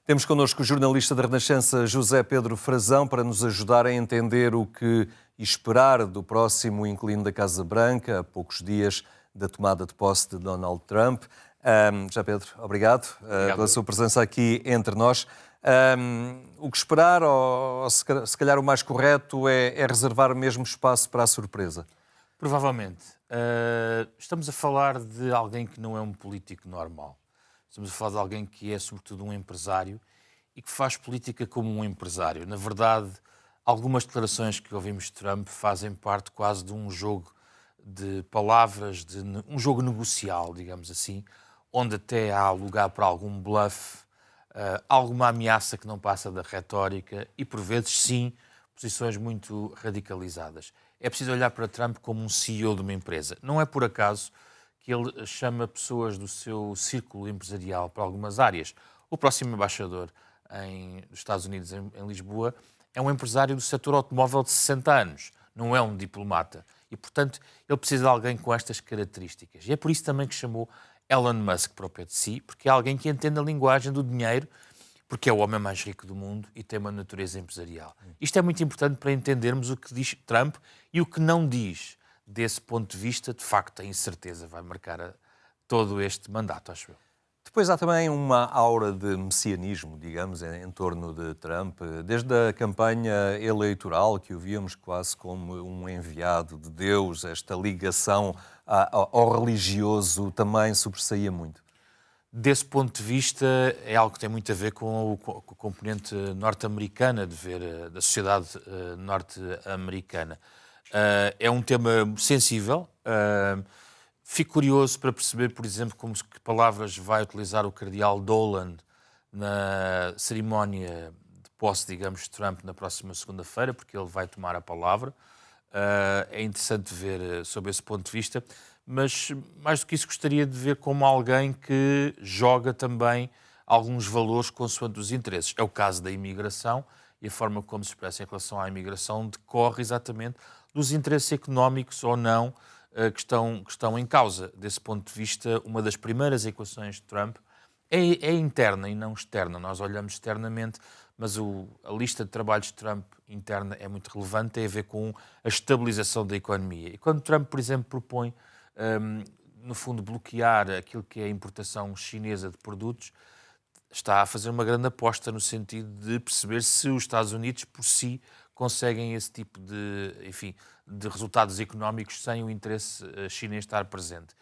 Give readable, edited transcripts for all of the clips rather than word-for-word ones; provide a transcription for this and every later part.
Temos connosco o jornalista da Renascença José Pedro Frazão para nos ajudar a entender o que esperar do próximo inquilino da Casa Branca, a poucos dias da tomada de posse de Donald Trump. José Pedro, obrigado pela sua presença aqui entre nós. O que esperar, ou se calhar o mais correto, é reservar mesmo espaço para a surpresa? Provavelmente. Estamos a falar de alguém que não é um político normal. Estamos a falar de alguém que é, sobretudo, um empresário e que faz política como um empresário. Na verdade, algumas declarações que ouvimos de Trump fazem parte quase de um jogo de palavras, de um jogo negocial, digamos assim, onde até há lugar para algum bluff, alguma ameaça que não passa da retórica e, por vezes, sim, posições muito radicalizadas. É preciso olhar para Trump como um CEO de uma empresa. Não é por acaso que ele chama pessoas do seu círculo empresarial para algumas áreas. O próximo embaixador dos Estados Unidos, em Lisboa, é um empresário do setor automóvel de 60 anos, não é um diplomata. E, portanto, ele precisa de alguém com estas características. E é por isso também que chamou Elon Musk para o pé de si, porque é alguém que entende a linguagem do dinheiro, porque é o homem mais rico do mundo e tem uma natureza empresarial. Isto é muito importante para entendermos o que diz Trump e o que não diz. Desse ponto de vista, de facto, a incerteza vai marcar todo este mandato, acho eu. Depois há também uma aura de messianismo, digamos, em torno de Trump. Desde a campanha eleitoral, que o víamos quase como um enviado de Deus, esta ligação ao religioso também sobressaía muito. Desse ponto de vista, é algo que tem muito a ver com a componente norte-americana de ver da sociedade norte-americana. É um tema sensível. Fico curioso para perceber, por exemplo, que palavras vai utilizar o cardeal Dolan na cerimónia de posse, digamos, de Trump na próxima segunda-feira, porque ele vai tomar a palavra. É interessante ver sob esse ponto de vista, mas mais do que isso gostaria de ver como alguém que joga também alguns valores consoante os interesses. É o caso da imigração e a forma como se expressa em relação à imigração decorre exatamente dos interesses económicos ou não que estão em causa. Desse ponto de vista, uma das primeiras equações de Trump é interna e não externa. Nós olhamos externamente, mas a lista de trabalhos de Trump interna é muito relevante, tem a ver com a estabilização da economia. E quando Trump, por exemplo, propõe, no fundo, bloquear aquilo que é a importação chinesa de produtos, está a fazer uma grande aposta no sentido de perceber se os Estados Unidos, por si, conseguem esse tipo de resultados económicos sem o interesse chinês estar presente.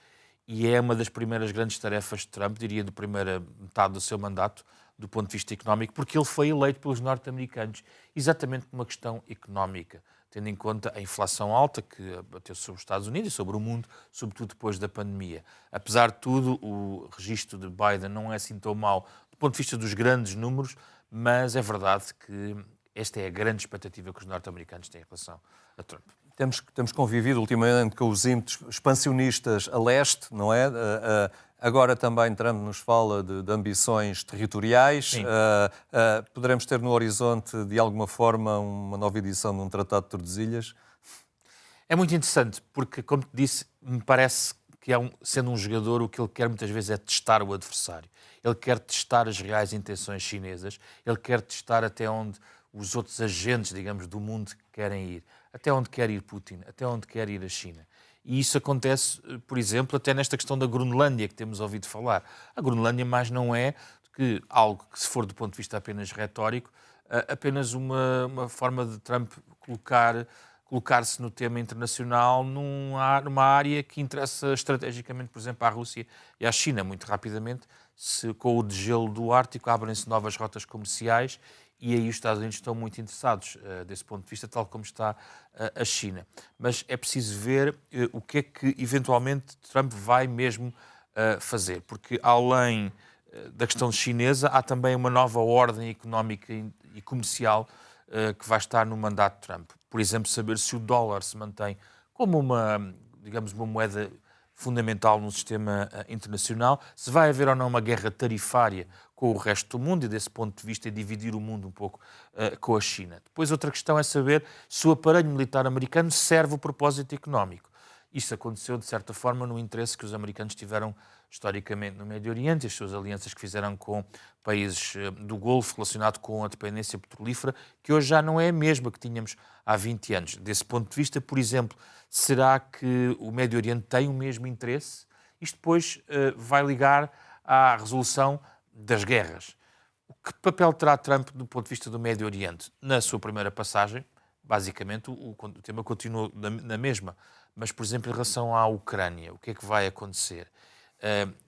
E é uma das primeiras grandes tarefas de Trump, diria, da primeira metade do seu mandato, do ponto de vista económico, porque ele foi eleito pelos norte-americanos exatamente por uma questão económica, tendo em conta a inflação alta que abateu sobre os Estados Unidos e sobre o mundo, sobretudo depois da pandemia. Apesar de tudo, o registro de Biden não é assim tão mau do ponto de vista dos grandes números, mas é verdade que esta é a grande expectativa que os norte-americanos têm em relação a Trump. Temos convivido ultimamente com os ímpetos expansionistas a leste, não é? Agora também Trump nos fala de ambições territoriais. Poderemos ter no horizonte, de alguma forma, uma nova edição de um Tratado de Tordesilhas? É muito interessante, porque, como te disse, me parece que, sendo um jogador, o que ele quer muitas vezes é testar o adversário. Ele quer testar as reais intenções chinesas, ele quer testar até onde os outros agentes, digamos, do mundo querem ir. Até onde quer ir Putin, até onde quer ir a China. E isso acontece, por exemplo, até nesta questão da Groenlândia, que temos ouvido falar. A Groenlândia mais não é que algo que, se for do ponto de vista apenas retórico, apenas uma forma de Trump colocar-se no tema internacional numa área que interessa estrategicamente, por exemplo, à Rússia e à China. Muito rapidamente, com o degelo do Ártico, abrem-se novas rotas comerciais e aí os Estados Unidos estão muito interessados desse ponto de vista, tal como está a China. Mas é preciso ver o que é que, eventualmente, Trump vai mesmo fazer, porque além da questão chinesa, há também uma nova ordem económica e comercial que vai estar no mandato de Trump. Por exemplo, saber se o dólar se mantém como uma moeda fundamental no sistema internacional, se vai haver ou não uma guerra tarifária com o resto do mundo e, desse ponto de vista, dividir o mundo um pouco com a China. Depois, outra questão é saber se o aparelho militar americano serve o propósito económico. Isso aconteceu, de certa forma, no interesse que os americanos tiveram historicamente no Médio Oriente, as suas alianças que fizeram com países do Golfo, relacionado com a dependência petrolífera, que hoje já não é a mesma que tínhamos há 20 anos. Desse ponto de vista, por exemplo, será que o Médio Oriente tem o mesmo interesse? Isto depois vai ligar à resolução das guerras. Que papel terá Trump do ponto de vista do Médio Oriente? Na sua primeira passagem, basicamente, o tema continua na mesma. Mas, por exemplo, em relação à Ucrânia, o que é que vai acontecer?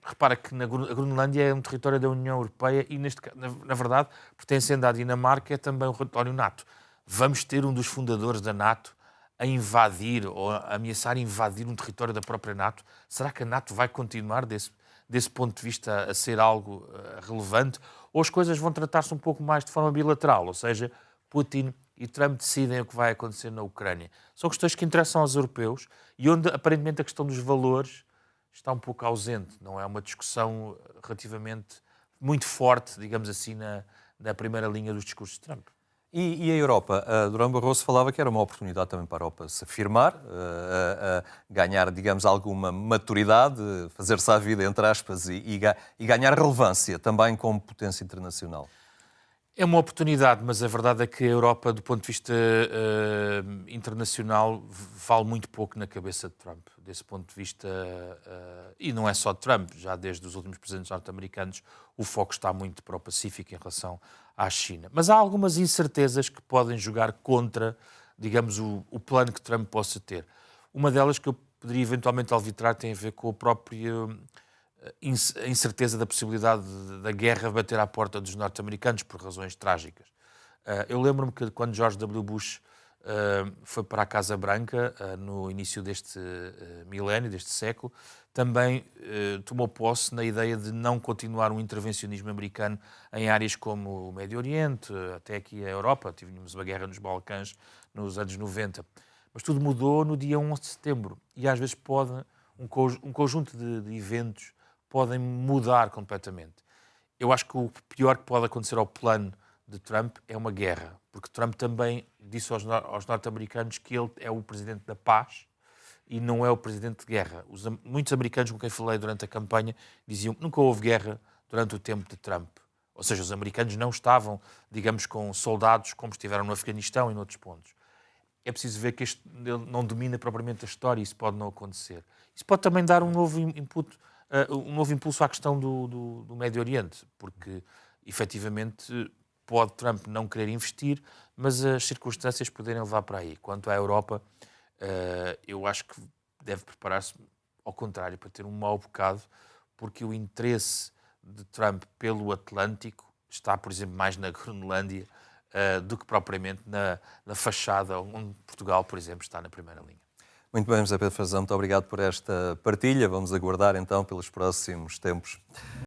Repara que a Groenlândia é um território da União Europeia e, na verdade, pertencendo à Dinamarca, é também um território NATO. Vamos ter um dos fundadores da NATO a invadir ou a ameaçar invadir um território da própria NATO? Será que a NATO vai continuar desse ponto de vista a ser algo relevante? Ou as coisas vão tratar-se um pouco mais de forma bilateral? Ou seja, Putin e Trump decidem o que vai acontecer na Ucrânia. São questões que interessam aos europeus e onde, aparentemente, a questão dos valores está um pouco ausente. Não é uma discussão relativamente muito forte, digamos assim, na primeira linha dos discursos de Trump. E a Europa? Durão Barroso falava que era uma oportunidade também para a Europa se afirmar, ganhar, digamos, alguma maturidade, fazer-se à vida, entre aspas, e ganhar relevância também como potência internacional. É uma oportunidade, mas a verdade é que a Europa, do ponto de vista internacional, vale muito pouco na cabeça de Trump. Desse ponto de vista, e não é só Trump, já desde os últimos presidentes norte-americanos, o foco está muito para o Pacífico em relação à China. Mas há algumas incertezas que podem jogar contra, digamos, o plano que Trump possa ter. Uma delas que eu poderia eventualmente alvitrar tem a ver com a própria a incerteza da possibilidade da guerra bater à porta dos norte-americanos por razões trágicas. Eu lembro-me que quando George W. Bush foi para a Casa Branca, no início deste milénio, deste século, também tomou posse na ideia de não continuar um intervencionismo americano em áreas como o Médio Oriente, até aqui a Europa. Tínhamos uma guerra nos Balcãs nos anos 90. Mas tudo mudou no dia 11 de setembro e às vezes pode um conjunto de eventos podem mudar completamente. Eu acho que o pior que pode acontecer ao plano de Trump é uma guerra, porque Trump também disse aos norte-americanos que ele é o presidente da paz e não é o presidente de guerra. Muitos americanos com quem falei durante a campanha diziam que nunca houve guerra durante o tempo de Trump. Ou seja, os americanos não estavam, digamos, com soldados como estiveram no Afeganistão e noutros pontos. É preciso ver que ele não domina propriamente a história e isso pode não acontecer. Isso pode também dar um novo input, um novo impulso à questão do Médio Oriente, porque, efetivamente, pode Trump não querer investir, mas as circunstâncias poderem levar para aí. Quanto à Europa, eu acho que deve preparar-se, ao contrário, para ter um mau bocado, porque o interesse de Trump pelo Atlântico está, por exemplo, mais na Groenlândia do que propriamente na fachada, onde Portugal, por exemplo, está na primeira linha. Muito bem, José Pedro Frazão, muito obrigado por esta partilha. Vamos aguardar então pelos próximos tempos.